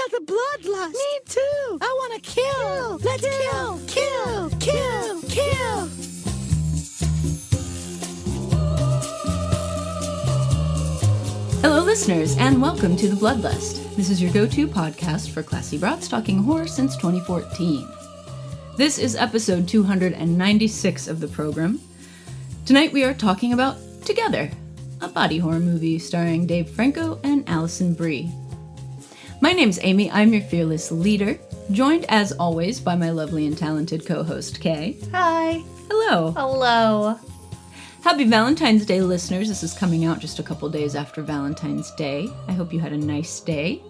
got the bloodlust. Me too. I want to kill. Let's kill. Hello, listeners, and welcome to The Bloodlust. This is your go-to podcast for classy brats talking horror since 2014. This is episode 296 of the program. Tonight we are talking about Together, a body horror movie starring Dave Franco and Alison Brie. My name's Amy, I'm your fearless leader, joined as always by my lovely and talented co-host Kay. Hi. Hello. Hello. Happy Valentine's Day, listeners. This is coming out just a couple days after Valentine's Day. I hope you had a nice day.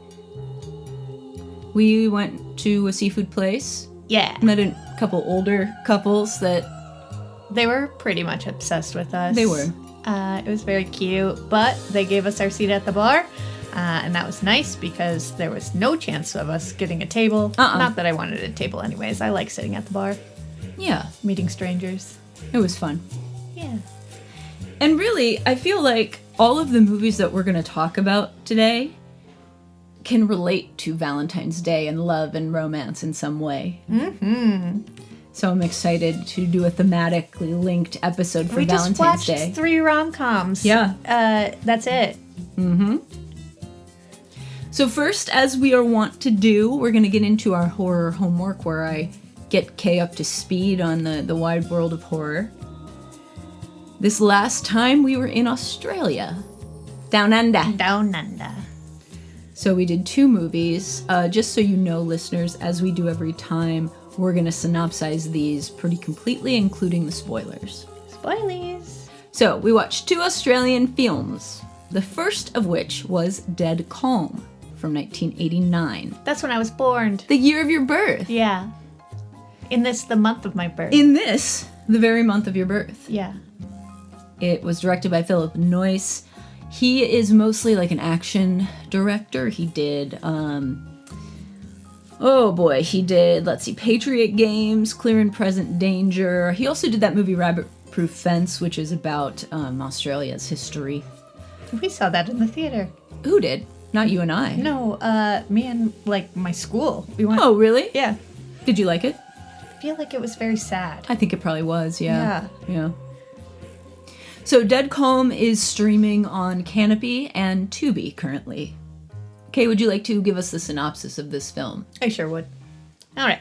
We went to a seafood place. Yeah. Met a couple older couples that... They were pretty much obsessed with us. They were. It was very cute, but they gave us our seat at the bar, and that was nice because there was no chance of us getting a table. Not that I wanted a table anyways. I like sitting at the bar. Yeah. Meeting strangers. It was fun. Yeah. And really, I feel like all of the movies that we're going to talk about today can relate to Valentine's Day and love and romance in some way. Mm-hmm. So I'm excited to do a thematically linked episode for Valentine's Day. We just watched 3 rom-coms. Yeah. That's it. Mm-hmm. So first, as we are wont to do, we're going to get into our horror homework where I get Kay up to speed on the wide world of horror. This last time we were in Australia. Down under. Down under. So we did 2 movies. Just so you know, listeners, as we do every time, we're going to synopsize these pretty completely, including the spoilers. Spoilies. So we watched 2 Australian films. The first of which was Dead Calm from 1989. That's when I was born. The year of your birth. Yeah. The month of my birth. The very month of your birth. Yeah. It was directed by Philip Noyce. He is mostly like an action director. He did, Patriot Games, Clear and Present Danger. He also did that movie Rabbit Proof Fence, which is about Australia's history. We saw that in the theater. Who did? Not you and I. No, me and, my school. We went. Oh, really? Yeah. Did you like it? I feel like it was very sad. I think it probably was, yeah. So Dead Calm is streaming on Canopy and Tubi currently. Kay, would you like to give us the synopsis of this film? I sure would. All right.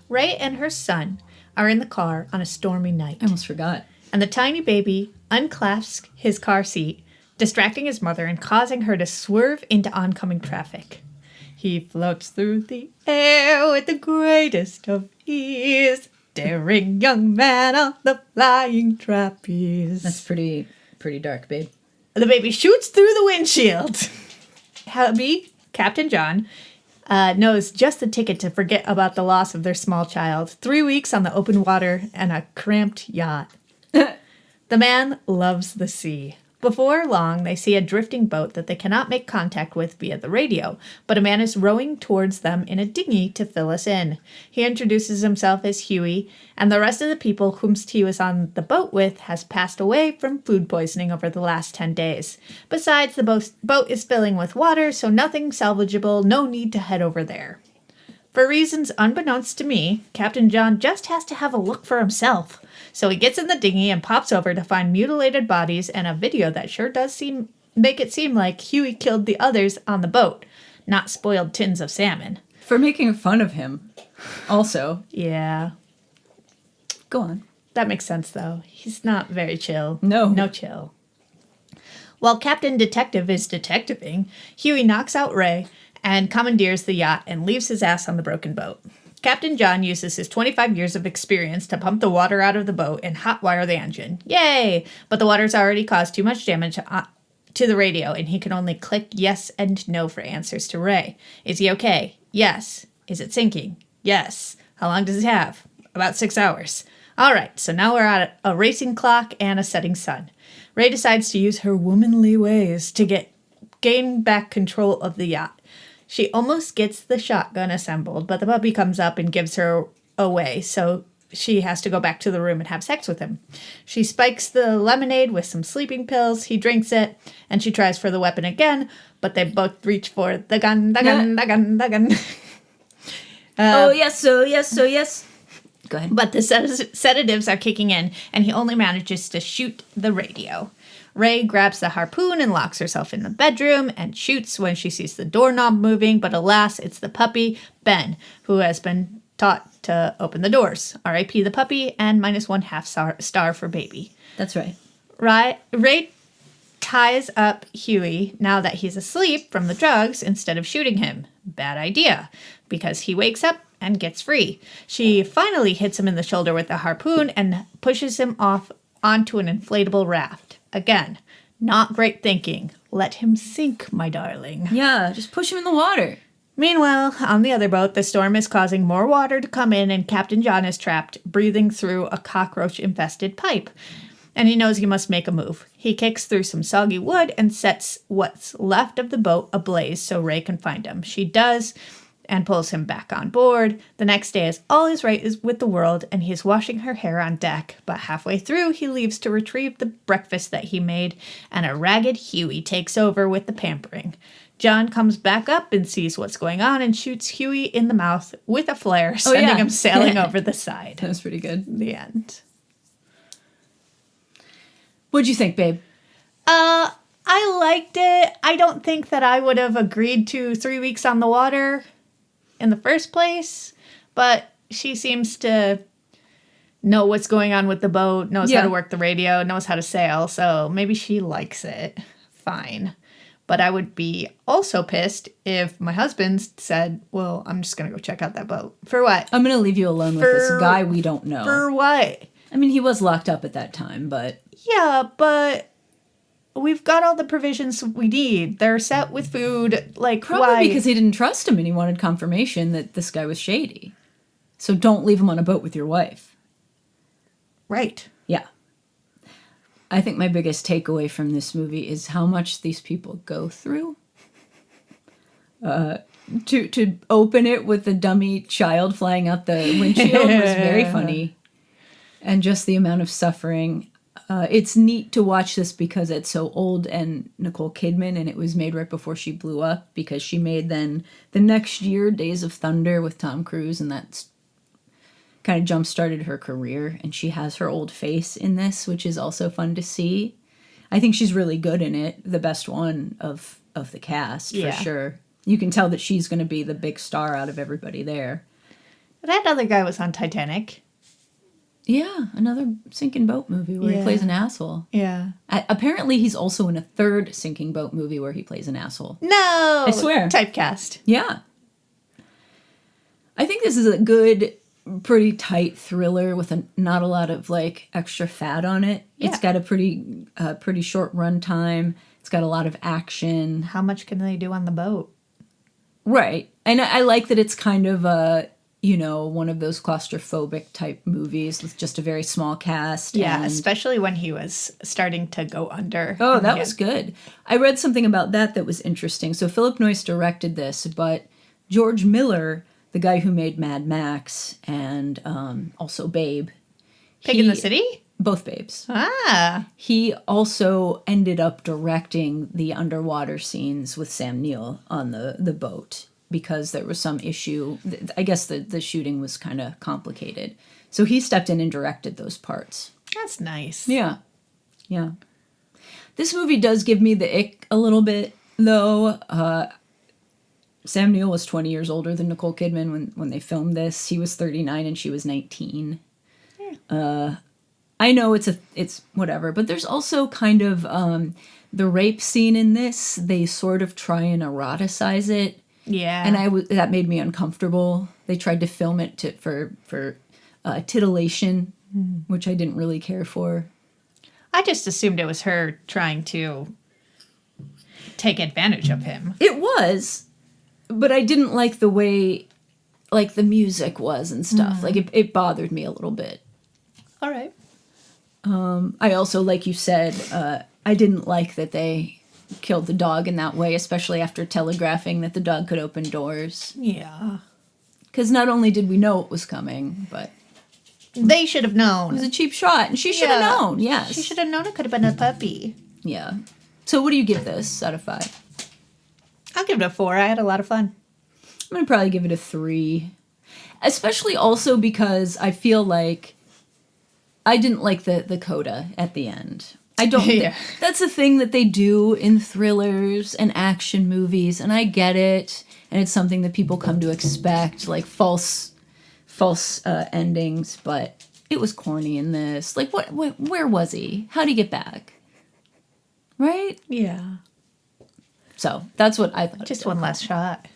Ray and her son are in the car on a stormy night. I almost forgot. And the tiny baby unclasps his car seat, distracting his mother and causing her to swerve into oncoming traffic. He floats through the air with the greatest of ease. Daring young man on the flying trapeze. That's pretty dark, babe. The baby shoots through the windshield. Hubby, Captain John, knows just the ticket to forget about the loss of their small child. 3 weeks on the open water and a cramped yacht. The man loves the sea. Before long, they see a drifting boat that they cannot make contact with via the radio, but a man is rowing towards them in a dinghy to fill us in. He introduces himself as Huey, and the rest of the people whom he was on the boat with has passed away from food poisoning over the last 10 days. Besides, the boat is filling with water, so nothing salvageable, no need to head over there. For reasons unbeknownst to me, Captain John just has to have a look for himself. So he gets in the dinghy and pops over to find mutilated bodies and a video that sure does make it seem like Huey killed the others on the boat, not spoiled tins of salmon. For making fun of him, also. Yeah. Go on. That makes sense, though. He's not very chill. No. No chill. While Captain Detective is detectiving, Huey knocks out Ray and commandeers the yacht and leaves his ass on the broken boat. Captain John uses his 25 years of experience to pump the water out of the boat and hotwire the engine. Yay! But the water's already caused too much damage to the radio, and he can only click yes and no for answers to Ray. Is he okay? Yes. Is it sinking? Yes. How long does it have? About 6 hours. All right, so now we're at a racing clock and a setting sun. Ray decides to use her womanly ways to gain back control of the yacht. She almost gets the shotgun assembled, but the puppy comes up and gives her away, so she has to go back to the room and have sex with him. She spikes the lemonade with some sleeping pills. He drinks it, and she tries for the weapon again, but they both reach for the gun. Oh, yes. Go ahead. But the sedatives are kicking in, and he only manages to shoot the radio. Ray grabs the harpoon and locks herself in the bedroom and shoots when she sees the doorknob moving, but alas, it's the puppy, Ben, who has been taught to open the doors. R.I.P. the puppy, and -1/2 star for baby. That's right. Ray ties up Huey now that he's asleep from the drugs instead of shooting him. Bad idea, because he wakes up and gets free. She finally hits him in the shoulder with the harpoon and pushes him off onto an inflatable raft. Again, not great thinking. Let him sink, my darling. Yeah, just push him in the water. Meanwhile, on the other boat, the storm is causing more water to come in, and Captain John is trapped, breathing through a cockroach-infested pipe. And he knows he must make a move. He kicks through some soggy wood and sets what's left of the boat ablaze so Ray can find him. She does, and pulls him back on board. The next day all is right with the world, and he is washing her hair on deck. But halfway through, he leaves to retrieve the breakfast that he made, and a ragged Huey takes over with the pampering. John comes back up and sees what's going on and shoots Huey in the mouth with a flare, sending him sailing over the side. That was pretty good. The end. What'd you think, babe? I liked it. I don't think that I would have agreed to 3 weeks on the water in the first place, but she seems to know what's going on with the boat, knows how to work the radio, knows how to sail, so maybe she likes it. Fine. But I would be also pissed if my husband said, well, I'm just going to go check out that boat. For what? I'm going to leave you alone with this guy we don't know. For what? I mean, he was locked up at that time, but... Yeah, but we've got all the provisions we need. They're set with food. Like, probably why? Because he didn't trust him and he wanted confirmation that this guy was shady. So don't leave him on a boat with your wife. Right. Yeah. I think my biggest takeaway from this movie is how much these people go through. To open it with the dummy child flying out the windshield was very funny. And just the amount of suffering. It's neat to watch this because it's so old and Nicole Kidman, and it was made right before she blew up, because she made then the next year Days of Thunder with Tom Cruise, and that's kind of jump-started her career, and she has her old face in this, which is also fun to see. I think she's really good in it, the best one of the cast, for sure. You can tell that she's going to be the big star out of everybody there. That other guy was on Titanic. Yeah, another sinking boat movie where he plays an asshole. Yeah. Apparently, he's also in a third sinking boat movie where he plays an asshole. No! I swear. Typecast. Yeah. I think this is a good, pretty tight thriller with not a lot of, like, extra fat on it. Yeah. It's got a pretty short runtime. It's got a lot of action. How much can they do on the boat? Right. And I like that it's kind of one of those claustrophobic type movies with just a very small cast. Yeah, especially when he was starting to go under. Oh, that was good. I read something about that was interesting. So Philip Noyce directed this, but George Miller, the guy who made Mad Max and also Babe. Pig in the City? Both Babes. Ah. He also ended up directing the underwater scenes with Sam Neill on the boat, because there was some issue. I guess the shooting was kind of complicated. So he stepped in and directed those parts. That's nice. Yeah. Yeah. This movie does give me the ick a little bit, though. Sam Neill was 20 years older than Nicole Kidman when they filmed this. He was 39 and she was 19. Yeah. I know it's whatever, but there's also kind of the rape scene in this. They sort of try and eroticize it. Yeah. And that made me uncomfortable. They tried to film it for titillation, which I didn't really care for. I just assumed it was her trying to take advantage of him. It was, but I didn't like the way, like, the music was and stuff. Like, it bothered me a little bit. All right. I also, like you said, I didn't like that they killed the dog in that way, especially after telegraphing that the dog could open doors. Yeah. Because not only did we know it was coming, but... They should have It known. was a cheap shot, and she should have known, yes. She should have known it could have been a puppy. Yeah. So what do you give this out of 5? I'll give it a 4. I had a lot of fun. I'm going to probably give it a 3. Especially also because I feel like I didn't like the coda at the end. I don't Yeah. That's a thing that they do in thrillers and action movies, and I get it, and it's something that people come to expect, like false endings, but it was corny in this. Like, where was he? How'd he get back? Right? Yeah. So that's what I thought. Just one last shot.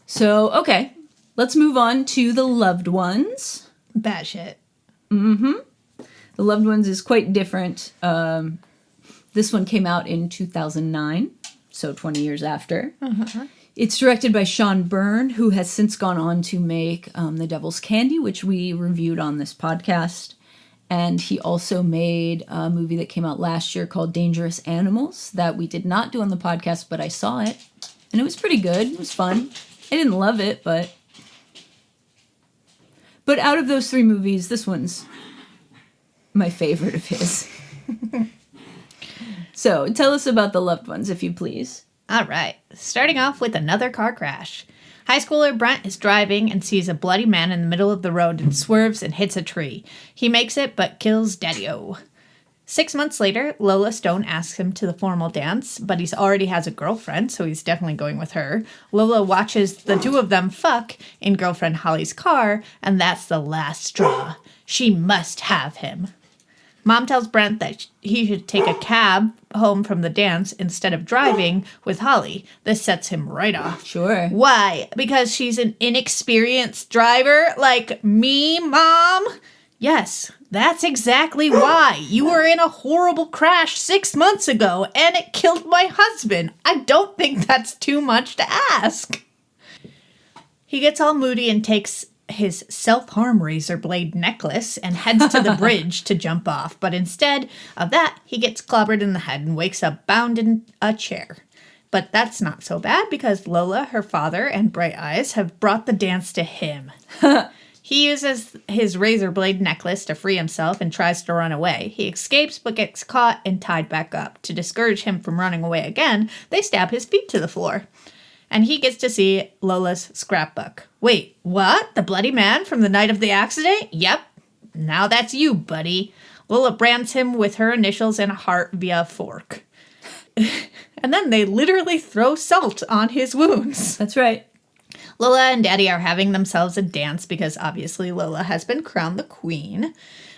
So, okay. Let's move on to The Loved Ones. Batshit. The Loved Ones is quite different. This one came out in 2009, so 20 years after. It's directed by Sean Byrne, who has since gone on to make The Devil's Candy, which we reviewed on this podcast. And he also made a movie that came out last year called Dangerous Animals that we did not do on the podcast, but I saw it. And it was pretty good. It was fun. I didn't love it, but out of those 3 movies, this one's my favorite of his. So, tell us about The Loved Ones, if you please. All right. Starting off with another car crash. High schooler Brent is driving and sees a bloody man in the middle of the road and swerves and hits a tree. He makes it, but kills Daddy-O. 6 months later, Lola Stone asks him to the formal dance, but he already has a girlfriend, so he's definitely going with her. Lola watches the 2 of them fuck in girlfriend Holly's car, and that's the last straw. She must have him. Mom tells Brent that he should take a cab home from the dance instead of driving with Holly. This sets him right off. Sure. Why? Because she's an inexperienced driver like me, Mom? Yes, that's exactly why. You were in a horrible crash 6 months ago, and it killed my husband. I don't think that's too much to ask. He gets all moody and takes his self-harm razor blade necklace and heads to the bridge to jump off. But instead of that, he gets clobbered in the head and wakes up bound in a chair. But that's not so bad because Lola, her father, and Bright Eyes have brought the dance to him. He uses his razor blade necklace to free himself and tries to run away. He escapes but gets caught and tied back up. To discourage him from running away again, they stab his feet to the floor. And he gets to see Lola's scrapbook. Wait, what? The bloody man from the night of the accident? Yep. Now that's you, buddy. Lola brands him with her initials and a heart via a fork. And then they literally throw salt on his wounds. That's right. Lola and Daddy are having themselves a dance because obviously Lola has been crowned the queen.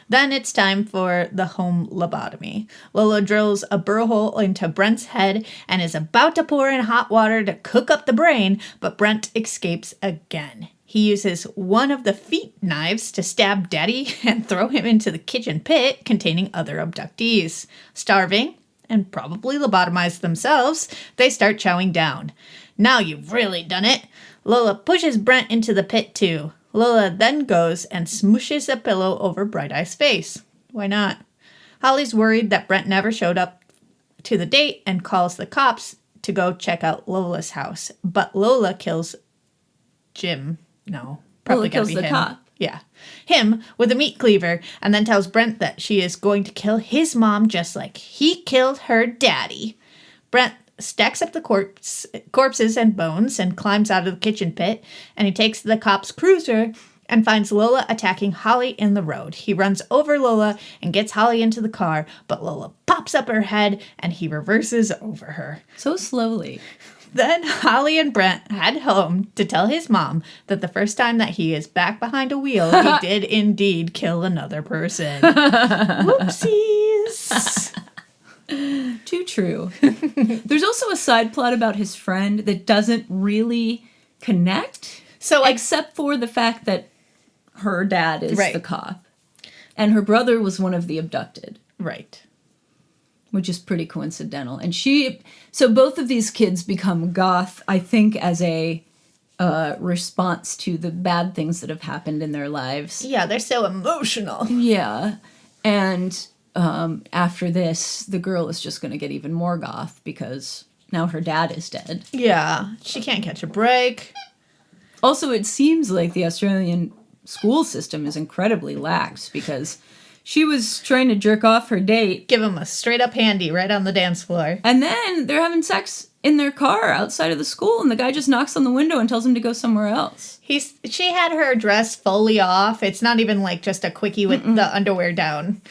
Then it's time for the home lobotomy. Lola drills a burr hole into Brent's head and is about to pour in hot water to cook up the brain, but Brent escapes again. He uses one of the feet knives to stab Daddy and throw him into the kitchen pit containing other abductees. Starving, and probably lobotomized themselves, they start chowing down. Now you've really done it. Lola pushes Brent into the pit too. Lola then goes and smooshes a pillow over Bright Eye's face. Why not? Holly's worried that Brent never showed up to the date and calls the cops to go check out Lola's house. But Lola kills Jim. No, probably Lola kills gotta be the him. cop. Yeah. Him with a meat cleaver and then tells Brent that she is going to kill his mom just like he killed her daddy. Brent stacks up the corpses and bones and climbs out of the kitchen pit, and he takes the cop's cruiser and finds Lola attacking Holly in the road. He runs over Lola and gets Holly into the car, but Lola pops up her head and he reverses over her. So slowly. Then Holly and Brent head home to tell his mom that the first time that he is back behind a wheel, he did indeed kill another person. Whoopsies. Too true. There's also a side plot about his friend that doesn't really connect. So, except for the fact that her dad is Right. the cop. And her brother was one of the abducted. Right. Which is pretty coincidental. And so both of these kids become goth, I think, as a response to the bad things that have happened in their lives. Yeah, they're so emotional. Yeah. And after this, the girl is just going to get even more goth because now her dad is dead. Yeah, she can't catch a break. Also, it seems like the Australian school system is incredibly lax, because she was trying to jerk off her date. Give him a straight up handy right on the dance floor. And then they're having sex in their car outside of the school, and the guy just knocks on the window and tells him to go somewhere else. She had her dress fully off. It's not even like just a quickie with the underwear down.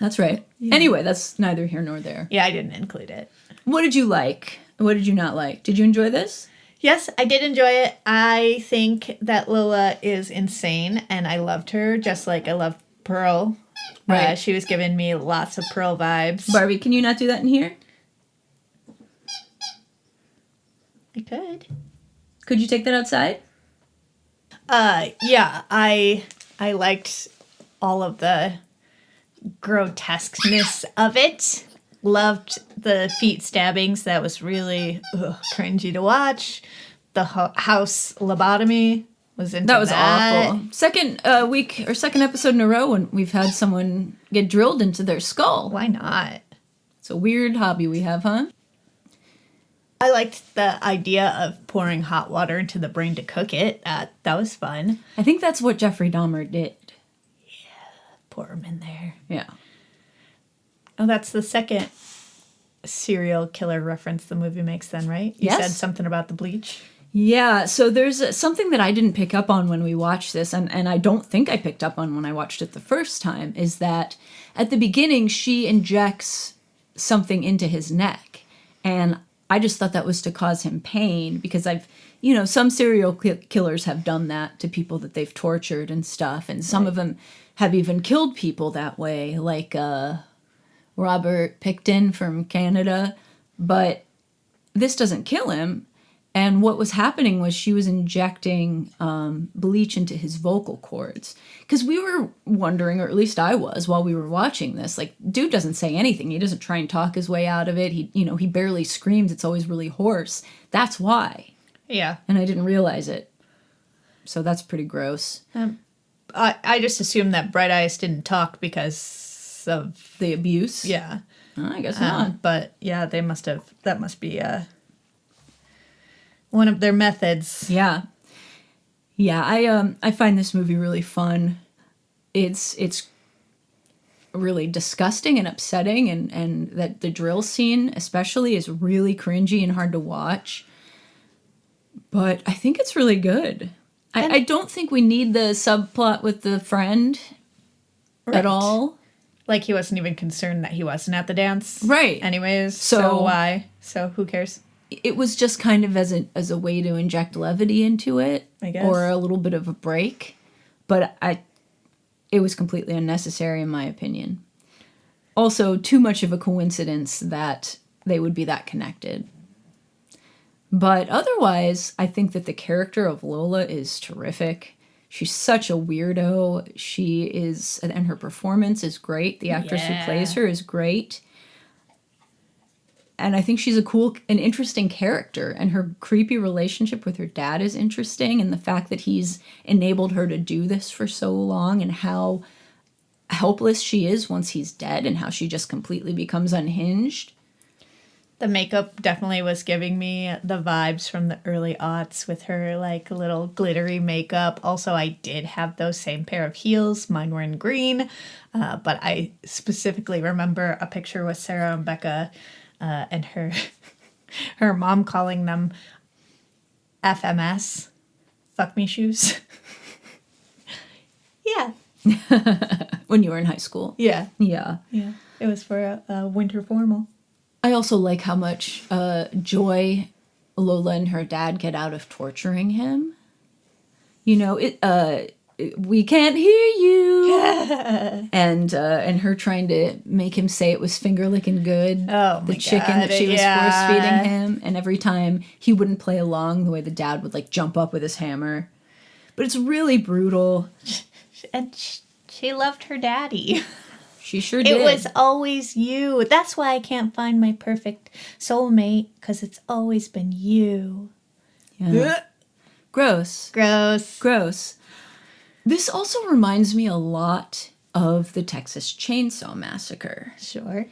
That's right. Yeah. Anyway, that's neither here nor there. Yeah, I didn't include it. What did you like? What did you not like? Did you enjoy this? Yes, I did enjoy it. I think that Lola is insane, and I loved her just like I loved Pearl. Right. She was giving me lots of Pearl vibes. Barbie, can you not do that in here? I could. Could you take that outside? Yeah, I liked all of the grotesqueness of it. Loved the feet stabbings. That was really cringy to watch. The house lobotomy was into that. That was awful. Second week or second episode in a row when we've had someone get drilled into their skull. Why not? It's a weird hobby we have, huh? I liked the idea of pouring hot water into the brain to cook it. That was fun. I think that's what Jeffrey Dahmer did. Pour him in there. Yeah. Oh, that's the second serial killer reference the movie makes then, right? You said something about the bleach. Yeah, so there's something that I didn't pick up on when we watched this, and I don't think I picked up on when I watched it the first time, is that at the beginning she injects something into his neck, and I just thought that was to cause him pain, because some serial killers have done that to people that they've tortured and stuff, and some of them have even killed people that way, like Robert Pickton from Canada, but this doesn't kill him. And what was happening was she was injecting bleach into his vocal cords. Because we were wondering, or at least I was, while we were watching this, like, dude doesn't say anything. He doesn't try and talk his way out of it. He barely screams. It's always really hoarse. That's why. Yeah. And I didn't realize it. So that's pretty gross. I just assumed that Bright Eyes didn't talk because of the abuse. Yeah. I guess not. But yeah, that must be one of their methods. Yeah. Yeah, I find this movie really fun. It's really disgusting and upsetting, and that the drill scene especially is really cringy and hard to watch. But I think it's really good. I don't think we need the subplot with the friend at all. Like, he wasn't even concerned that he wasn't at the dance. Right. Anyways, so why? So who cares? It was just kind of as a way to inject levity into it, I guess, or a little bit of a break. But it was completely unnecessary in my opinion. Also, too much of a coincidence that they would be that connected. But otherwise, I think that the character of Lola is terrific. She's such a weirdo. She is, and her performance is great. The actress who plays her is great. And I think she's an interesting character. And her creepy relationship with her dad is interesting. And the fact that he's enabled her to do this for so long, and how helpless she is once he's dead, and how she just completely becomes unhinged. The makeup definitely was giving me the vibes from the early aughts with her, like, little glittery makeup. Also, I did have those same pair of heels. Mine were in green. But I specifically remember a picture with Sarah and Becca and her mom calling them FMS, fuck me shoes. Yeah. When you were in high school. Yeah. Yeah. Yeah. It was for a winter formal. I also like how much joy Lola and her dad get out of torturing him. We can't hear you. and her trying to make him say it was finger licking good. Oh, the chicken that she was force feeding him, and every time he wouldn't play along, the way the dad would like jump up with his hammer. But it's really brutal. And she loved her daddy. She sure did. It was always you. That's why I can't find my perfect soulmate, because it's always been you. Yeah. Gross. This also reminds me a lot of the Texas Chainsaw Massacre. Sure.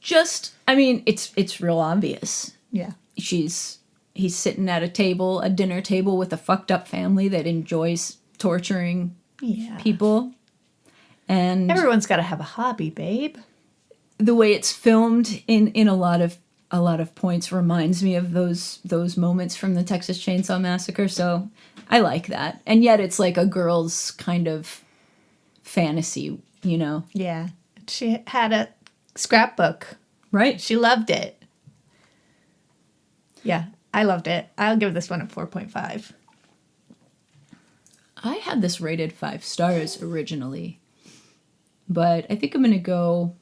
It's real obvious. Yeah. He's sitting at a dinner table with a fucked up family that enjoys torturing Yeah. people. And Everyone's got to have a hobby, babe. the way it's filmed in a lot of points reminds me of those moments from the Texas Chainsaw Massacre. So I like that. And yet it's like a girl's kind of fantasy, you know? Yeah. She had a scrapbook. Right? She loved it. Yeah, I loved it. I'll give this one a 4.5. I had this rated 5 stars originally. But I think I'm going to go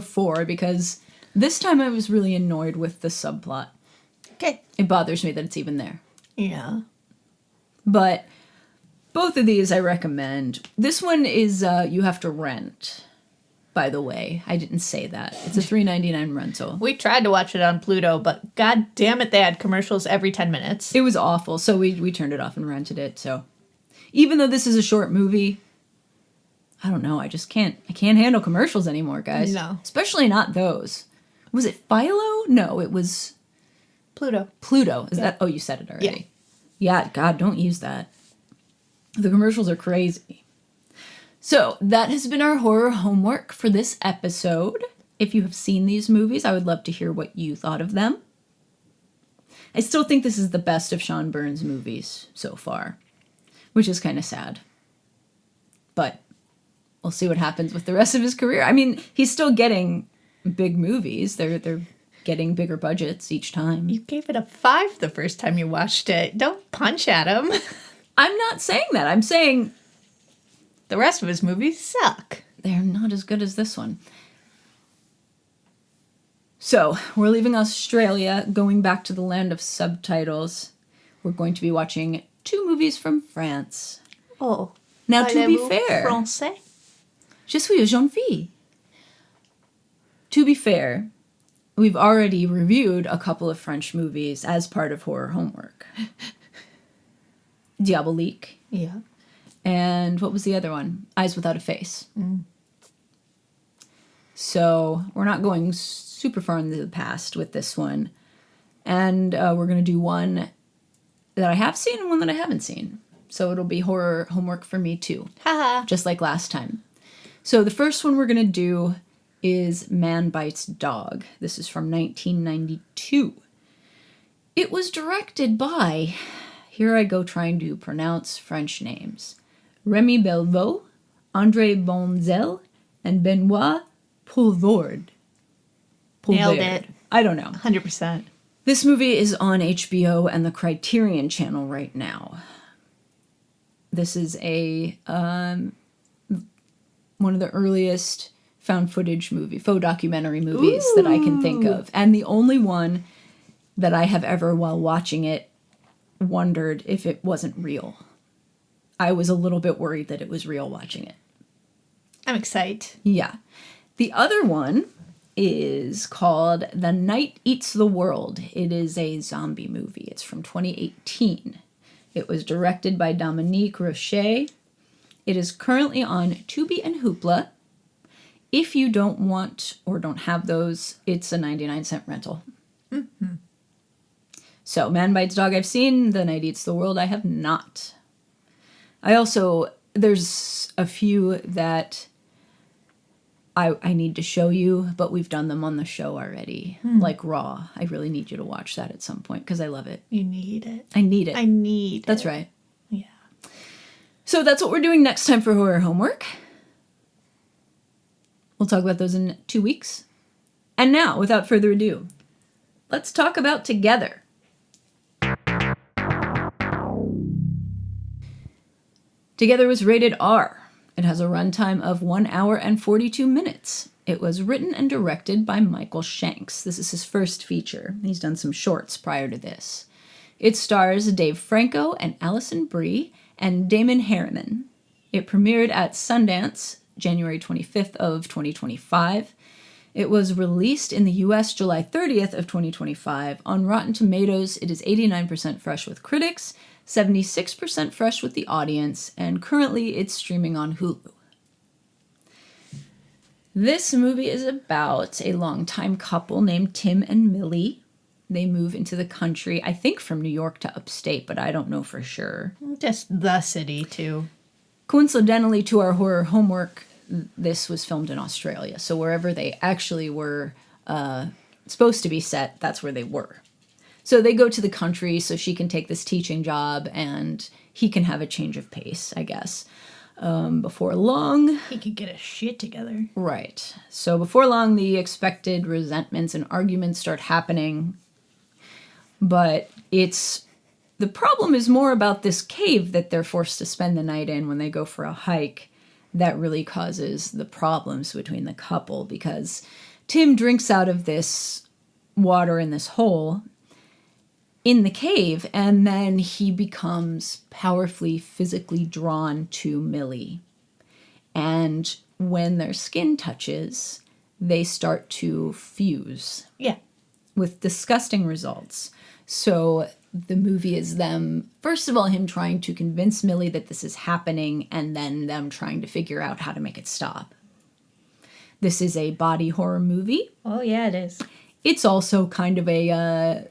4 because this time I was really annoyed with the subplot. Okay. It bothers me that it's even there. Yeah. But both of these I recommend. This one is you have to rent, by the way. I didn't say that. It's a $3.99 rental. We tried to watch it on Pluto, but god damn it, they had commercials every 10 minutes. It was awful, so we turned it off and rented it. So even though this is a short movie, I don't know, I can't handle commercials anymore, guys. No. Especially not those. Was it Philo? No, it was Pluto. Pluto. Is that? Oh, you said it already. Yeah, God, don't use that. The commercials are crazy. So that has been our horror homework for this episode. If you have seen these movies, I would love to hear what you thought of them. I still think this is the best of Sean Byrne's movies so far, which is kind of sad. But we'll see what happens with the rest of his career. I mean, he's still getting big movies. They're getting bigger budgets each time. You gave it a 5 the first time you watched it. Don't punch at him. I'm not saying that. I'm saying The rest of his movies suck. they're not as good as this one. So, we're leaving Australia, going back to the land of subtitles. We're going to be watching 2 movies from France. Oh. Now, to be fair, Français? je suis une jeune fille. To be fair, we've already reviewed a couple of French movies as part of horror homework. Diabolique. Yeah. And what was the other one? Eyes Without a Face. So we're not going super far into the past with this one. And we're going to do one that I have seen and one that I haven't seen. So it'll be horror homework for me too. Haha. Just like last time. So the first one we're going to do is Man Bites Dog. This is from 1992. It was directed by, here I go trying to pronounce French names, Remy Belvaux, André Bonzel, and Benoit Poulvord. Nailed it. I don't know. 100%. This movie is on HBO and the Criterion Channel right now. This is a one of the earliest found footage faux documentary movies that I can think of. And the only one that I have ever, while watching it, wondered if it wasn't real. I was a little bit worried that it was real watching it. I'm excited. Yeah. The other one is called The Night Eats the World. It is a zombie movie. It's from 2018. It was directed by Dominique Rocher. It is currently on Tubi and Hoopla. If you don't want or don't have those, it's a 99-cent rental. Mm-hmm. So, Man Bites Dog I've seen. The Night Eats the World I have not. There's a few that I need to show you, but we've done them on the show already. Like Raw. I really need you to watch that at some point because I love it. You need it. I need it. I need That's it. right. Yeah. So that's what we're doing next time for horror homework. We'll talk about those in 2 weeks. And now, without further ado, let's talk about Together. Together was rated R. It has a runtime of 1 hour and 42 minutes. It was written and directed by Michael Shanks. This is his first feature. He's done some shorts prior to this. It stars Dave Franco and Alison Brie and Damon Herriman. It premiered at Sundance, January 25th of 2025. It was released in the US July 30th of 2025. On Rotten Tomatoes, it is 89% fresh with critics, 76% fresh with the audience, and currently it's streaming on Hulu. This movie is about a longtime couple named Tim and Millie. They move into the country, I think from New York to upstate, but I don't know for sure. Just the city, too. Coincidentally, to our horror homework, this was filmed in Australia. So wherever they actually were supposed to be set, that's where they were. So they go to the country so she can take this teaching job and he can have a change of pace, I guess. Before long... He could get his shit together. Right. So before long, the expected resentments and arguments start happening. But the problem is more about this cave that they're forced to spend the night in when they go for a hike that really causes the problems between the couple, because Tim drinks out of this water in this hole in the cave, and then he becomes powerfully physically drawn to Millie. And when their skin touches, they start to fuse. Yeah. With disgusting results. So the movie is them, first of all, him trying to convince Millie that this is happening, and then them trying to figure out how to make it stop. This is a body horror movie. Oh, yeah, it is. It's also kind of a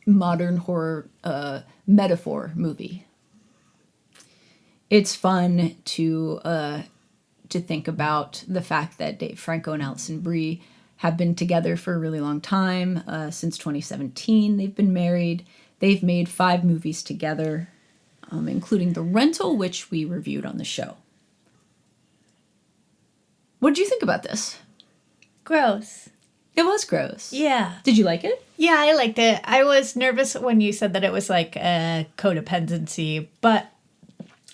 modern horror metaphor movie. It's fun to think about the fact that Franco and Alison Brie have been together for a really long time. Since 2017, they've been married. They've made 5 movies together, including The Rental, which we reviewed on the show. What did you think about this? Gross. It was gross. Yeah. Did you like it? Yeah, I liked it. I was nervous when you said that it was like a codependency, but...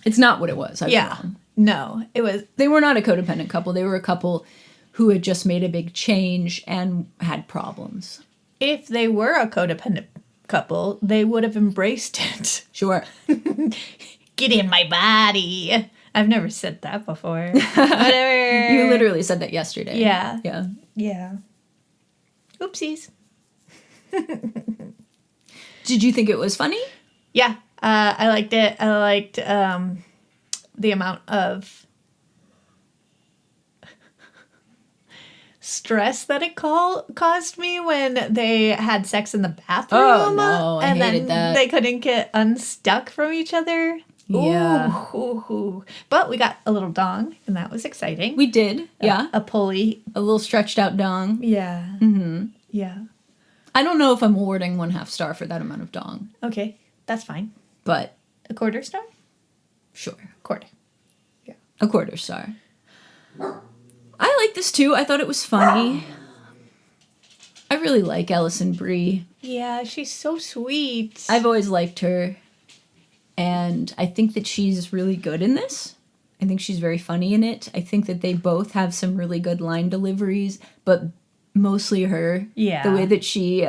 It's not what it was. Yeah. No, it was... They were not a codependent couple. They were a couple who had just made a big change and had problems. If they were a codependent couple, they would have embraced it. Sure. Get in my body. I've never said that before. Whatever. You literally said that yesterday. Yeah. Yeah. Yeah. Oopsies. Did you think it was funny? Yeah. I liked it. I liked the amount of stress that it caused me when they had sex in the bathroom. Oh, no. I and hated then that. They couldn't get unstuck from each other. Yeah. Ooh. But we got a little dong, and that was exciting. We did. Yeah. A pulley. A little stretched out dong. Yeah. Mm-hmm. Yeah. I don't know if I'm awarding 1/2 star for that amount of dong. Okay. That's fine. But. A 1/4 star? Sure. 1/4. Yeah. A 1/4 star. I like this too. I thought it was funny. I really like Alison Brie. Yeah, she's so sweet. I've always liked her. And I think that she's really good in this. I think she's very funny in it. I think that they both have some really good line deliveries, but mostly her. Yeah. The way that she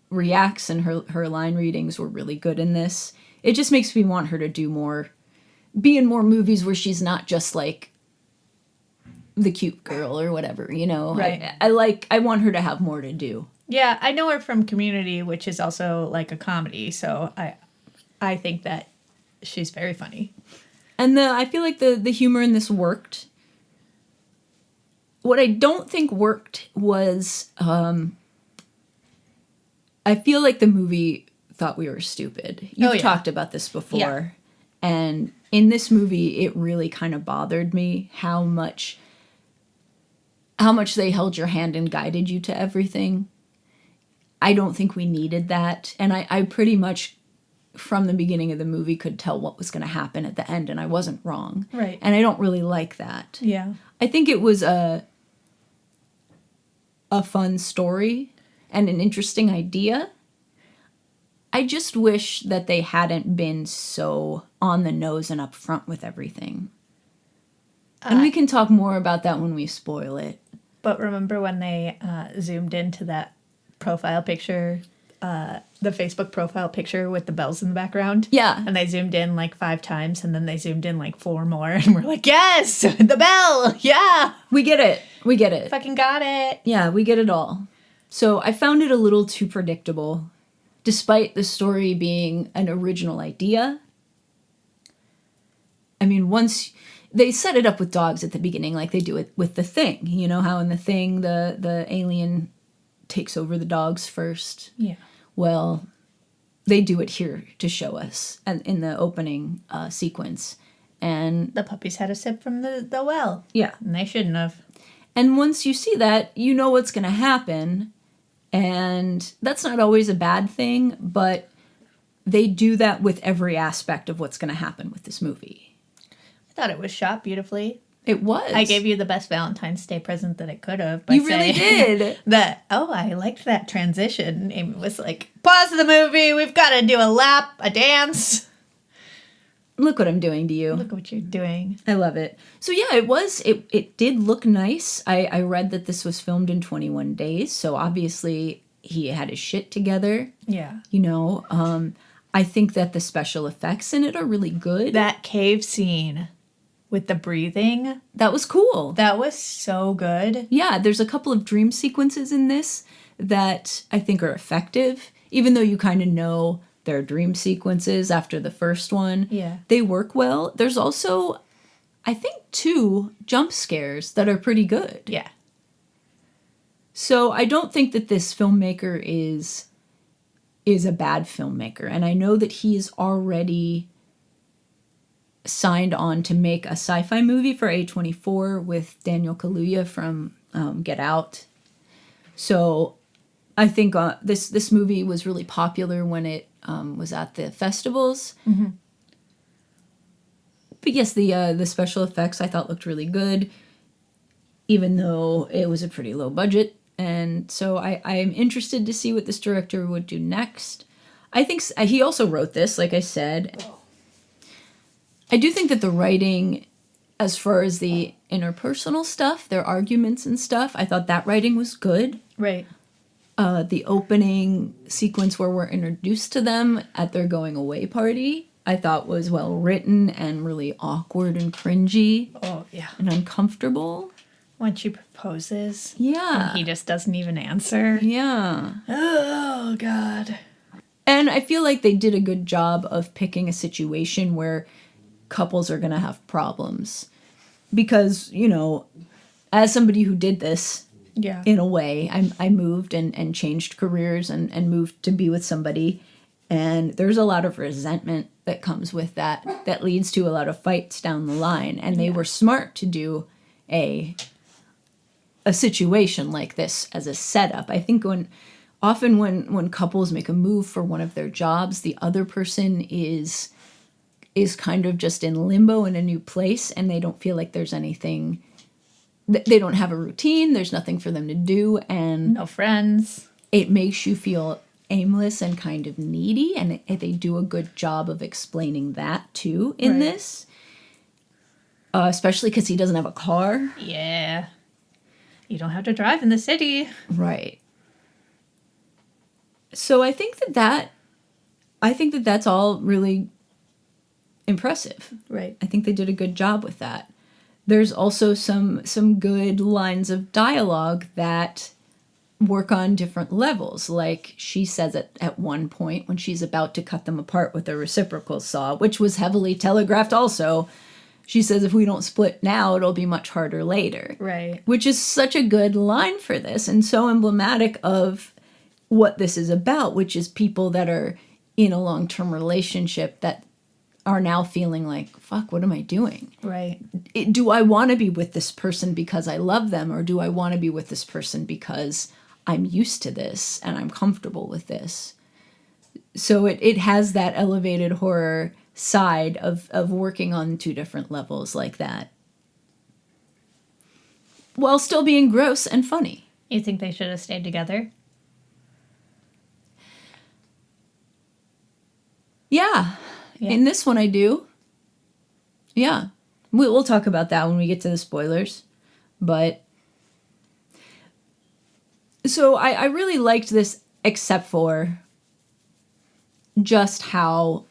reacts and her line readings were really good in this. It just makes me want her to do more, be in more movies where she's not just like the cute girl or whatever, you know? Right. I want her to have more to do. Yeah, I know her from Community, which is also like a comedy, so I think that she's very funny. And I feel like the humor in this worked. What I don't think worked was, I feel like the movie thought we were stupid. You've talked about this before. Yeah. And in this movie, it really kind of bothered me how much they held your hand and guided you to everything. I don't think we needed that. And I pretty much, from the beginning of the movie, could tell what was going to happen at the end, and I wasn't wrong. Right. And I don't really like that. Yeah. I think it was a fun story and an interesting idea. I just wish that they hadn't been so on the nose and up front with everything. And we can talk more about that when we spoil it. But remember when they zoomed into that profile picture, the Facebook profile picture with the bells in the background? Yeah. And they zoomed in like 5 times, and then they zoomed in like 4 more, and we're like, yes, the bell, yeah. We get it. We get it. Fucking got it. Yeah, we get it all. So I found it a little too predictable, despite the story being an original idea. I mean, once they set it up with dogs at the beginning, like they do it with The Thing. You know how in The Thing, the alien takes over the dogs first? Yeah. Well, they do it here to show us in the opening sequence. And The puppies had a sip from the well. yeah. And they shouldn't have. And once you see that, you know what's going to happen. And that's not always a bad thing, but they do that with every aspect of what's going to happen with this movie. I thought it was shot beautifully. It was. I gave you the best Valentine's Day present that it could have. You really did. I liked that transition. Amy was like, pause the movie. We've got to do a lap, a dance. Look what I'm doing to you. Look what you're doing. I love it. So yeah, it did look nice. I read that this was filmed in 21 days. So obviously he had his shit together. Yeah. You know, I think that the special effects in it are really good. That cave scene with the breathing, That was cool. that was so good. Yeah, there's a couple of dream sequences in this that I think are effective, even though you kind of know they're dream sequences after the first one. Yeah. They work well. There's also, I think, 2 jump scares that are pretty good. Yeah. So I don't think that this filmmaker is a bad filmmaker. And I know that he is already signed on to make a sci-fi movie for A24 with Daniel Kaluuya from Get Out. So I think this movie was really popular when it was at the festivals. Mm-hmm. But yes, the special effects I thought looked really good, even though it was a pretty low budget. And so I'm interested to see what this director would do next. I think he also wrote this, like I said. I do think that the writing, as far as the interpersonal stuff, their arguments and stuff, I thought that writing was good. Right. The opening sequence where we're introduced to them at their going away party, I thought was well written and really awkward and cringy Oh, yeah. and uncomfortable. When she proposes. Yeah. And he just doesn't even answer. Yeah. Oh, God. And I feel like they did a good job of picking a situation where couples are going to have problems. Because, you know, as somebody who did this, Yeah. in a way, I moved and changed careers and moved to be with somebody. And there's a lot of resentment that comes with that leads to a lot of fights down the line. And they were smart to do a situation like this as a setup. I think when couples make a move for one of their jobs, the other person is kind of just in limbo in a new place, and they don't feel like there's anything. They don't have a routine. There's nothing for them to do, and No friends. it makes you feel aimless and kind of needy. And they do a good job of explaining that too in Right. this, especially because he doesn't have a car. Yeah. You don't have to drive in the city. Right. So I think that's all really impressive. Right. I think they did a good job with that. There's also some good lines of dialogue that work on different levels. Like she says it at one point when she's about to cut them apart with a reciprocal saw, which was heavily telegraphed also. She says, if we don't split now, it'll be much harder later. Right. Which is such a good line for this and so emblematic of what this is about, which is people that are in a long-term relationship that are now feeling like, fuck, what am I doing? Right. Do I want to be with this person because I love them, or do I want to be with this person because I'm used to this and I'm comfortable with this? So it has that elevated horror side of working on 2 different levels like that, while still being gross and funny. You think they should have stayed together? Yeah. In this one I do. Yeah. We'll talk about that when we get to the spoilers. But so I really liked this, except for just how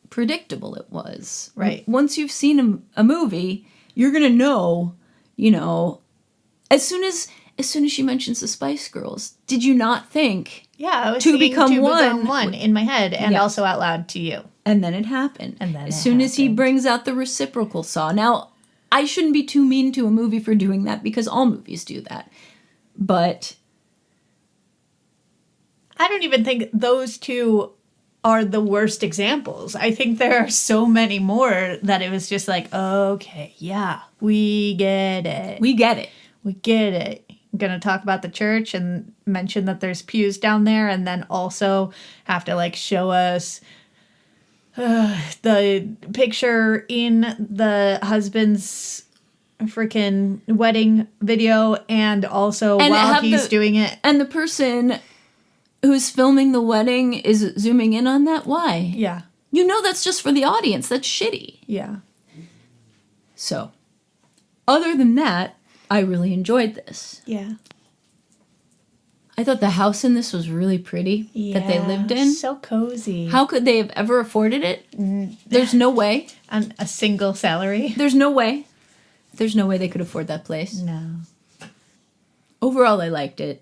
predictable it was. Right. Once you've seen a movie, you're going to know, you know, as soon as she mentions the Spice Girls, did you not think, Yeah, I was Two singing become Two one. Become One in my head and Yes. also out loud to you. and then it happened. And then as it soon as he happened. brings out the reciprocal saw. Now, I shouldn't be too mean to a movie for doing that because all movies do that. But I don't even think those two are the worst examples. I think there are so many more that it was just like, okay, yeah, we get it. We get it. We get it. I'm going to talk about the church and mention that there's pews down there, and then also have to like show us the picture in the husband's freaking wedding video, and also And while have he's doing it. And the person who's filming the wedding is zooming in on that. Why? Yeah. You know that's just for the audience. That's shitty. Yeah. So, other than that, I really enjoyed this. Yeah. I thought the house in this was really pretty that they lived in. So cozy. How could they have ever afforded it? There's no way. On a single salary? There's no way. There's no way they could afford that place. No. Overall, I liked it.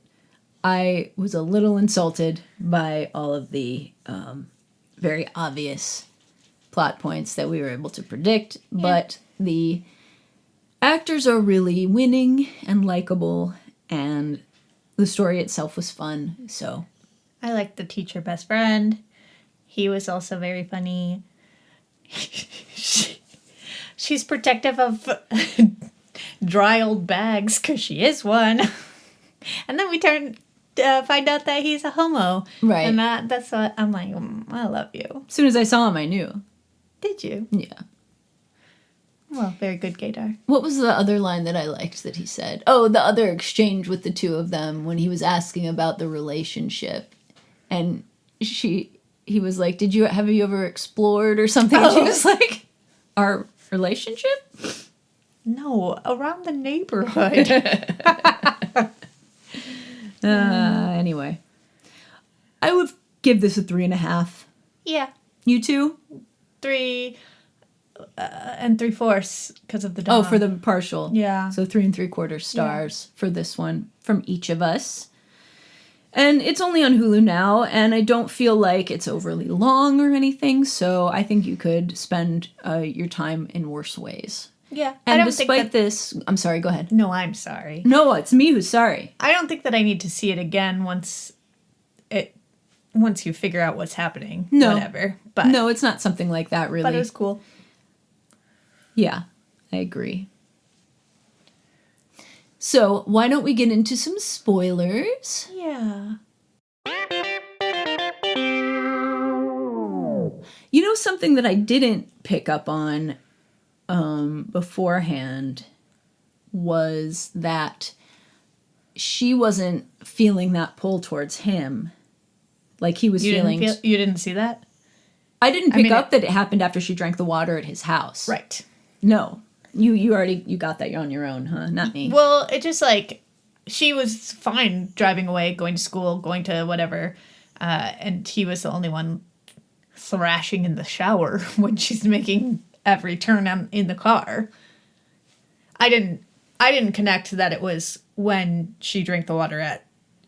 I was a little insulted by all of the very obvious plot points that we were able to predict, but the actors are really winning and likable, and the story itself was fun, so. I liked the teacher best friend. He was also very funny. She's protective of dry old bags because she is one. And then we find out that he's a homo. Right. And that's what I'm like, I love you. As soon as I saw him, I knew. Did you? Yeah. Well, very good gaydar. What was the other line that I liked that he said? Oh, the other exchange with the two of them when he was asking about the relationship. And he was like, have you ever explored or something? And she was like, our relationship? No, around the neighborhood. Anyway. I would give this a 3.5. Yeah. You too? 3 and 3/4 because of the dog. Oh, for the partial. Yeah. So 3 3/4 stars for this one from each of us. And it's only on Hulu now, and I don't feel like it's overly long or anything, so I think you could spend your time in worse ways. Yeah. And I don't despite think this, I'm sorry, go ahead. No, I'm sorry. No, it's me who's sorry. I don't think that I need to see it again once you figure out what's happening. No. Whatever. But No, it's not something like that, really. But it was cool. Yeah, I agree. So, why don't we get into some spoilers? Yeah. You know, something that I didn't pick up on beforehand was that she wasn't feeling that pull towards him. Like he was feeling... You didn't see that? I didn't pick up that it happened after she drank the water at his house. Right. No. You already got that. You're on your own, huh? Not me. Well, it just like... She was fine driving away, going to school, going to whatever. And he was the only one thrashing in the shower when she's making every turn in the car. I didn't connect that it was when she drank the water at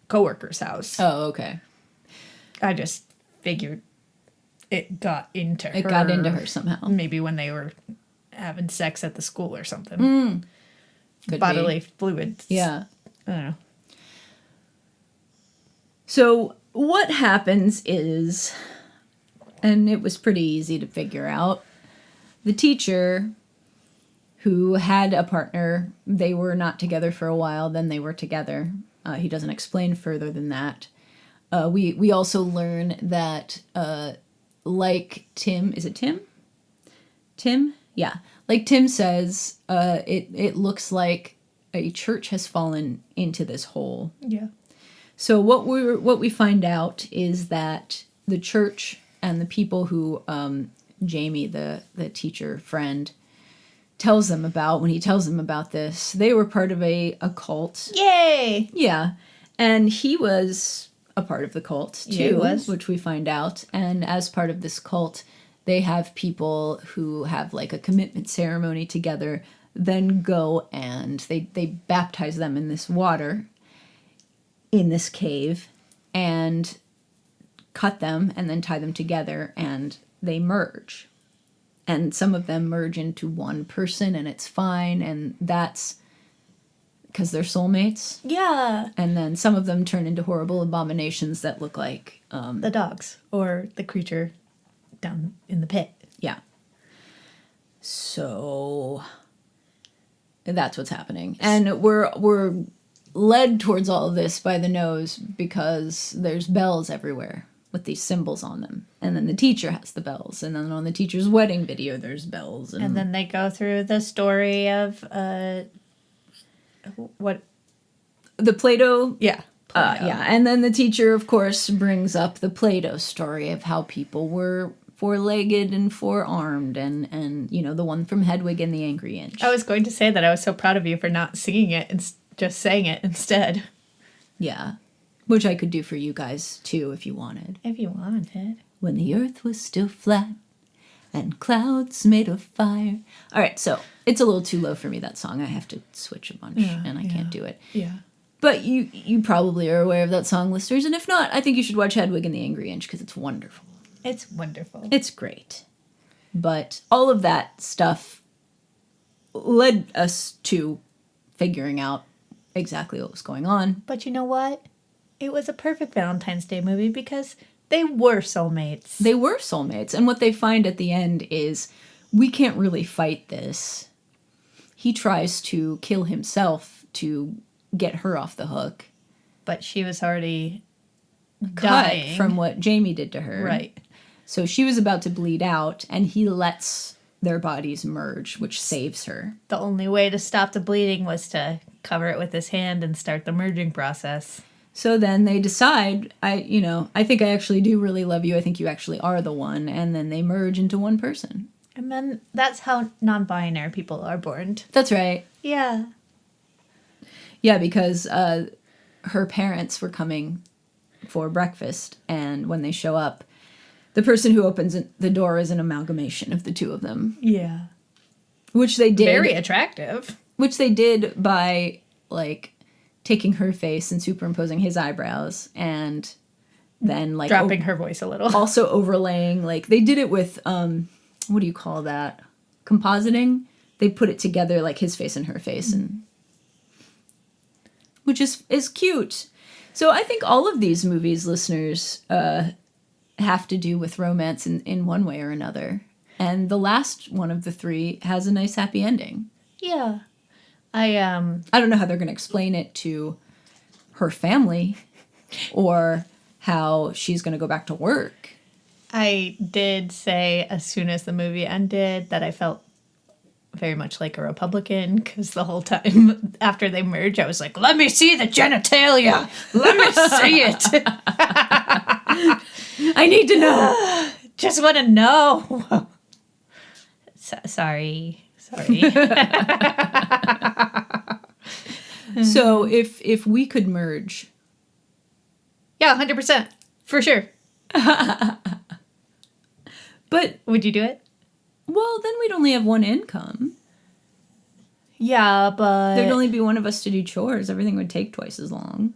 coworker's house. Oh, okay. I just figured it got into her. It got into her somehow. Maybe when they were having sex at the school or something. Could Bodily be. fluids. Yeah. I don't know. So what happens is, and it was pretty easy to figure out, the teacher who had a partner, they were not together for a while, then they were together. He doesn't explain further than that. We also learn that, like Tim, is it Tim? Tim? Yeah. Like Tim says, it looks like a church has fallen into this hole. Yeah. So what we find out is that the church and the people who Jamie, the teacher friend, tells them about, when he tells them about this, they were part of a cult. Yay! Yeah. And he was a part of the cult too, Yeah, he was. which we find out. And as part of this cult, they have people who have like a commitment ceremony together, then go and they baptize them in this water in this cave and cut them and then tie them together, and they merge. And some of them merge into one person, and it's fine, and that's because they're soulmates. Yeah. And then some of them turn into horrible abominations that look like... the dogs or the creature down in the pit. Yeah. So that's what's happening. And we're led towards all of this by the nose because there's bells everywhere with these symbols on them. And then the teacher has the bells. And then on the teacher's wedding video, there's bells. And then they go through the story of what? The Play-Doh. Yeah. Yeah. And then the teacher, of course, brings up the Play-Doh story of how people were four-legged and four-armed and you know, the one from Hedwig and the Angry Inch. I was going to say that I was so proud of you for not singing it and just saying it instead. Yeah. Which I could do for you guys, too, if you wanted. If you wanted. When the earth was still flat and clouds made of fire. All right, so it's a little too low for me, that song. I have to switch a bunch, and I can't do it. Yeah. But you probably are aware of that song, listeners. And if not, I think you should watch Hedwig and the Angry Inch because it's wonderful. It's wonderful. It's great. But all of that stuff led us to figuring out exactly what was going on. But you know what? It was a perfect Valentine's Day movie because they were soulmates. They were soulmates. And what they find at the end is, we can't really fight this. He tries to kill himself to get her off the hook. But she was already Cut dying from what Jamie did to her. Right. So she was about to bleed out, and he lets their bodies merge, which saves her. The only way to stop the bleeding was to cover it with his hand and start the merging process. So then they decide, I think I actually do really love you. I think you actually are the one. And then they merge into one person. And then that's how non-binary people are born. That's right. Yeah. Yeah, because her parents were coming for breakfast. And when they show up, the person who opens the door is an amalgamation of the two of them. Yeah. Which they did. Very attractive. Which they did by, like, taking her face and superimposing his eyebrows and then, like... dropping her voice a little. Also overlaying, like, they did it with, what do you call that? Compositing. They put it together, like, his face and her face, and which is cute. So I think all of these movies, listeners, have to do with romance in one way or another. And the last one of the three has a nice happy ending. Yeah. I don't know how they're going to explain it to her family or how she's going to go back to work. I did say as soon as the movie ended that I felt very much like a Republican because the whole time after they merged, I was like, let me see the genitalia. Let me see it. I need to know. Just want to know. Sorry. So if we could merge. Yeah, 100%. For sure. But would you do it? Well, then we'd only have one income. Yeah, but there'd only be one of us to do chores. Everything would take twice as long.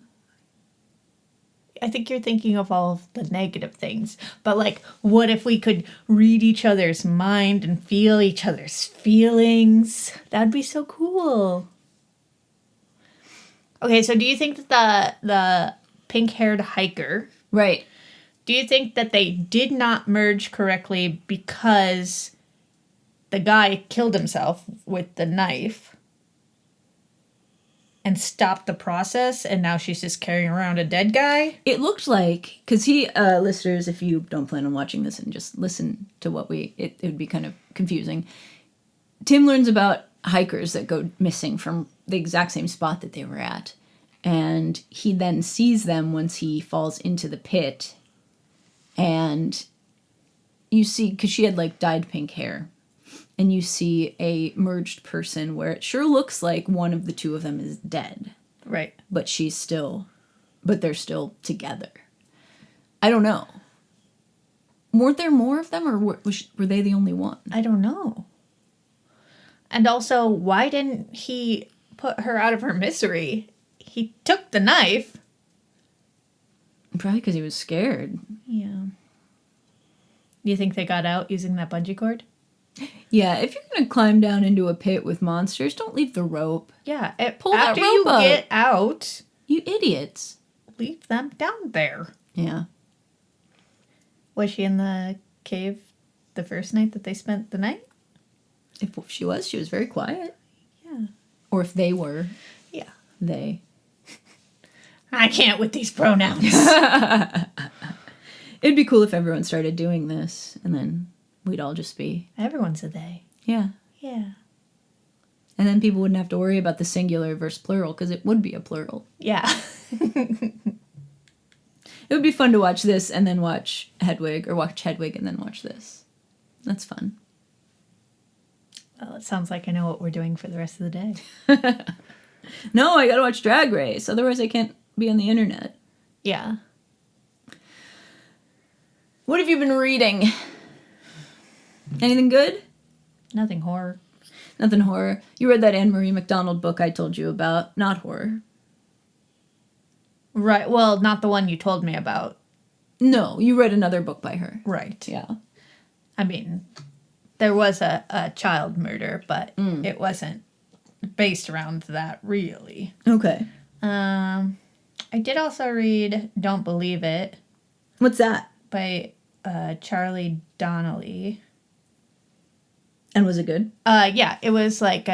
I think you're thinking of all of the negative things. But, like, what if we could read each other's mind and feel each other's feelings? That'd be so cool. Okay, so do you think that the pink-haired hiker... Right. Do you think that they did not merge correctly because the guy killed himself with the knife and stopped the process, and now she's just carrying around a dead guy? It looked like, because listeners, if you don't plan on watching this and just listen to what it would be kind of confusing. Tim learns about hikers that go missing from the exact same spot that they were at. And he then sees them once he falls into the pit. And you see, because she had, like, dyed pink hair. And you see a merged person where it sure looks like one of the two of them is dead. Right. But they're still together. I don't know. Weren't there more of them, or were they the only one? I don't know. And also, why didn't he put her out of her misery? He took the knife. Probably because he was scared. Yeah. Do you think they got out using that bungee cord? Yeah, if you're going to climb down into a pit with monsters, don't leave the rope. Yeah, Pull that after rope you up. get out, You idiots. leave them down there. Yeah. Was she in the cave the first night that they spent the night? If she was very quiet. Yeah. Or if they were, Yeah. they. I can't with these pronouns. It'd be cool if everyone started doing this, and then we'd all just be... Everyone's a they. Yeah. Yeah. And then people wouldn't have to worry about the singular versus plural, because it would be a plural. Yeah. It would be fun to watch this and then watch Hedwig, or watch Hedwig and then watch this. That's fun. Well, it sounds like I know what we're doing for the rest of the day. No, I gotta watch Drag Race, otherwise I can't be on the internet. Yeah. What have you been reading? Anything good? Nothing horror. Nothing horror. You read that Anne Marie MacDonald book I told you about. Not horror. Right. Well, not the one you told me about. No, you read another book by her. Right. Yeah. I mean, there was a child murder, but it wasn't based around that, really. Okay. I did also read Don't Believe It What's that? by Charlie Donnelly. And was it good? Yeah, it was like,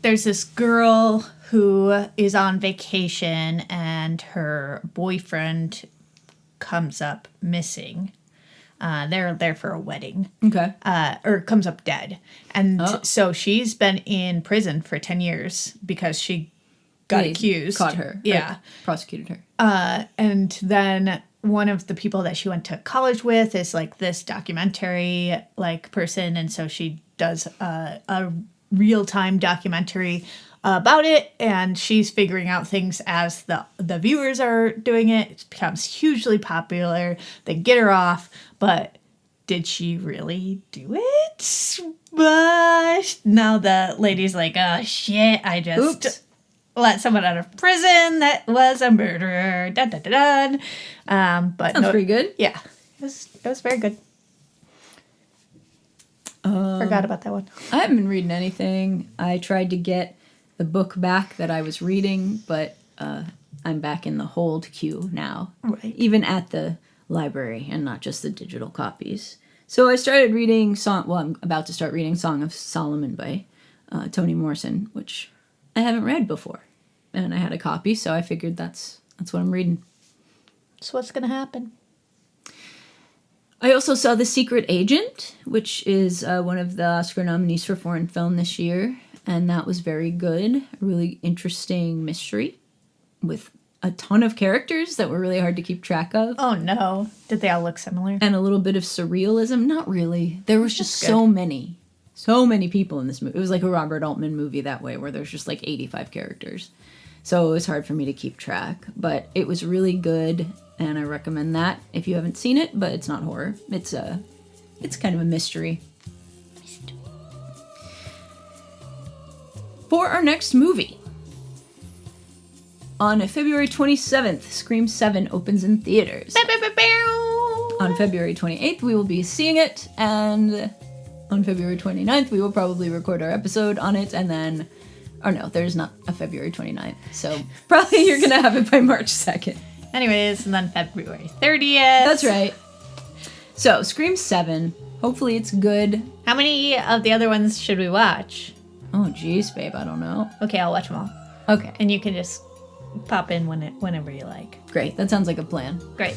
there's this girl who is on vacation and her boyfriend comes up missing. They're there for a wedding. Okay. Or comes up dead. And Oh. so she's been in prison for 10 years because she got They accused. Caught her. Yeah. Or prosecuted her. And then one of the people that she went to college with is like this documentary like person. And so she does a real-time documentary about it. And she's figuring out things as the viewers are doing it. It becomes hugely popular. They get her off. But did she really do it? But now the lady's like, oh shit, I just... Oops. let someone out of prison that was a murderer. Dun, dun, dun, dun. But Sounds pretty good. Yeah, it was very good. Forgot about that one. I haven't been reading anything. I tried to get the book back that I was reading, but I'm back in the hold queue now. Right. Even at the library and not just the digital copies. So I started reading I'm about to start reading Song of Solomon by Toni Morrison, which I haven't read before. And I had a copy, so I figured that's what I'm reading. So what's gonna happen? I also saw The Secret Agent, which is one of the Oscar nominees for foreign film this year, and that was very good. A really interesting mystery with a ton of characters that were really hard to keep track of. Oh no! Did they all look similar? And a little bit of surrealism. Not really. There was just That's so many people in this movie. It was like a Robert Altman movie that way, where there's just like 85 characters. So it was hard for me to keep track. But it was really good, and I recommend that if you haven't seen it, but it's not horror. It's kind of a mystery. For our next movie, on February 27th, Scream 7 opens in theaters. On February 28th, we will be seeing it, and on February 29th, we will probably record our episode on it, and then... Or no, there's not a February 29th, so probably you're going to have it by March 2nd. Anyways, and then February 30th. That's right. So, Scream 7. Hopefully it's good. How many of the other ones should we watch? Oh, jeez, babe, I don't know. Okay, I'll watch them all. Okay, And you can just pop in whenever you like. great. That sounds like a plan. Great.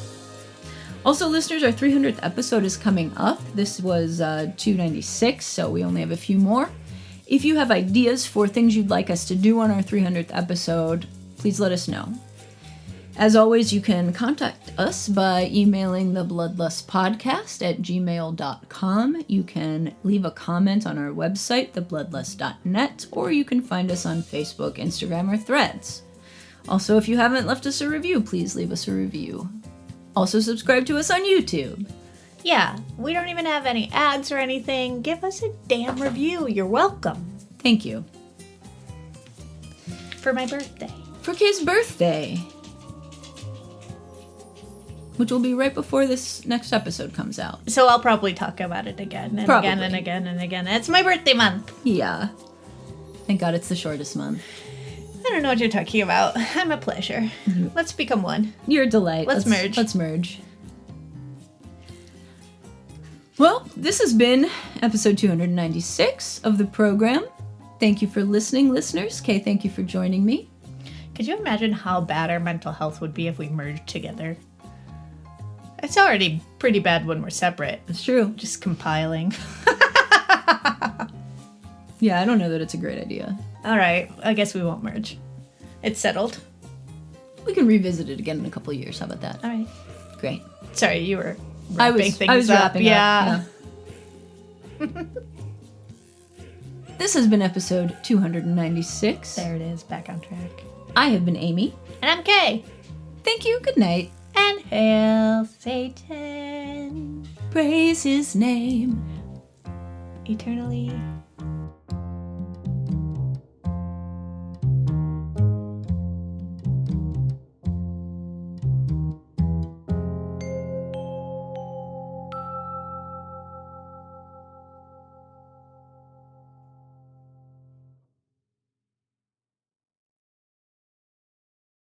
Also, listeners, our 300th episode is coming up. This was 296, so we only have a few more. If you have ideas for things you'd like us to do on our 300th episode, please let us know. As always, you can contact us by emailing the Bloodlust podcast at gmail.com. You can leave a comment on our website, thebloodlust.net, or you can find us on Facebook, Instagram, or Threads. Also, if you haven't left us a review, please leave us a review. Also, subscribe to us on YouTube. Yeah, we don't even have any ads or anything. Give us a damn review. You're welcome. Thank you. For my birthday. For Kay's birthday. which will be right before this next episode comes out. So I'll probably talk about it again and Probably. again and again and again. It's my birthday month. Yeah. Thank God it's the shortest month. I don't know what you're talking about. I'm a pleasure. Let's become one. You're a delight. Let's merge. Let's merge. Well, this has been episode 296 of the program. Thank you for listening, listeners. Kay, thank you for joining me. Could you imagine how bad our mental health would be if we merged together? It's already pretty bad when we're separate. It's true. Just compiling. Yeah, I don't know that it's a great idea. All right, I guess we won't merge. It's settled. We can revisit it again in a couple of years. How about that? All right. Great. Sorry, you were I wrapping was things up. wrapping Yeah. up. Yeah. This has been episode 296. There it is, back on track. I have been Amy. And I'm Kay. Thank you. Good night. And hail Satan. Praise his name. Eternally.